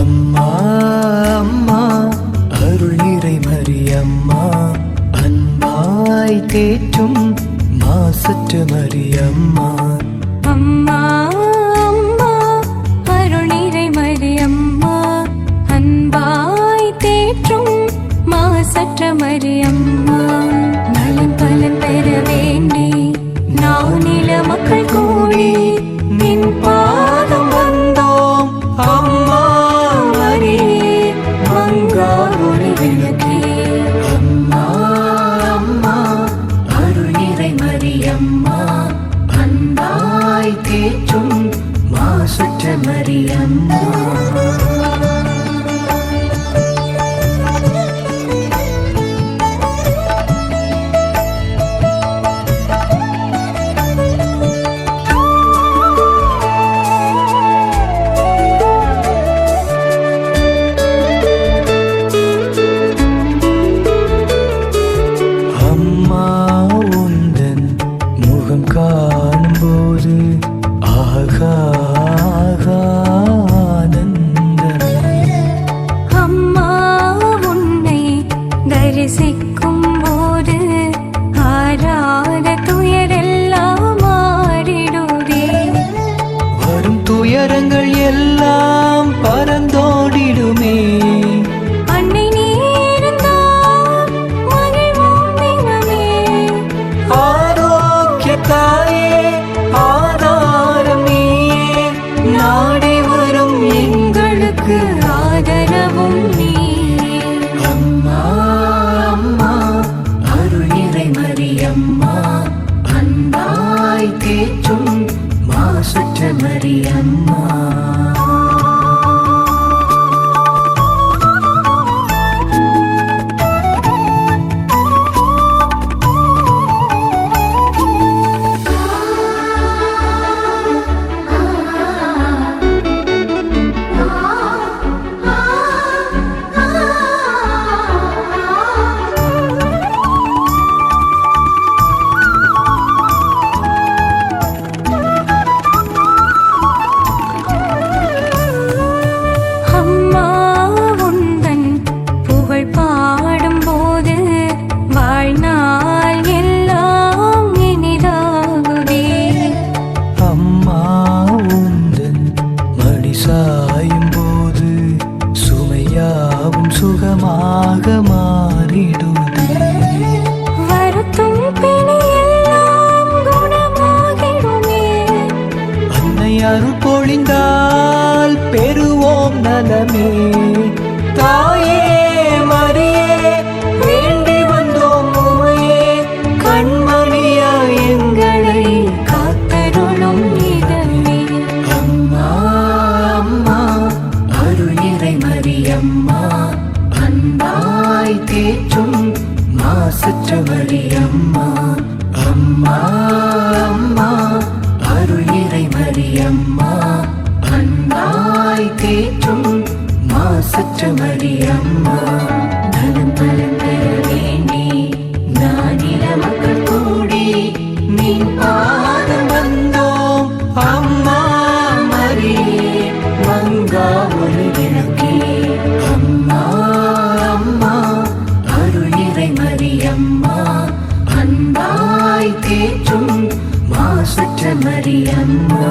அம்மா அம்மா அருள் நிறை மரியம்மா அன்பாய் தேற்றும் மாசற்ற மரியம்மா. அம்மா அம்மா அருள் நிறை மரியம்மா அன்பாய் தேற்றும் மாசற்ற மரியம்மா. நலன் பலன் பெற வேண்டி நானில மக்கள் கூடி நின் பாதம் வந்தோம் அம்மா மரியே மங்கா ஒளி விளக்கே. அம்மா அம்மா அருள் நிறை மரியம்மா அன்பாய் தேற்றும் மாசற்ற மரியம்மா. காணும்போது ஆனந்தமே. அம்மா உன்னை தரிசிக்கும் போது ஆராத துயரெல்லாம் மாறிடுதே. வரும் துயரங்கள் எல்லாம் பறந்தோடிடுமே. அன்னை நீ இருந்தால் மகிழ்வோம் தினமே. தாயே ஆதாரம் நீயே நாடி வரும் எங்களுக்கு ஆதரவும் நீயே. அம்மா அம்மா அருள் நிறை மரியம்மா அன்பாய் தேற்றும் மாசற்ற மரியம்மா. சாயும்போது சுமையாவும் சுகமாக மாறிடுதே. வருத்தும் பிணியெல்லாம் குணமாகிடுமே. அன்னை அருள் பொழிந்தால் பெறுவோம் நலமே. தாயே மரியே வேண்டி வந்தோம் உமையே கண்மணியா எங்களை காத்தருளும் இதமே. அம்மா அம்மா அருள் நிறை மரியம்மா அன்பாய் தேற்றும் மாசற்ற மரியம்மா. அம்மா அம்மா அருள் நிறை மரியம்மா அன்பாய் தேற்றும் மாசற்ற மரியம்மா. நலம் பலன் பெற வேண்டி நானில மக்கள் கூடி நின் பாதம் வந்தோம் அம்மா மரியே மங்கா ஒளி விளக்கே. அம்மா அம்மா அருள் நிறை மரியம்மா அன்பாய் தேற்றும் மாசற்ற மரியம்மா.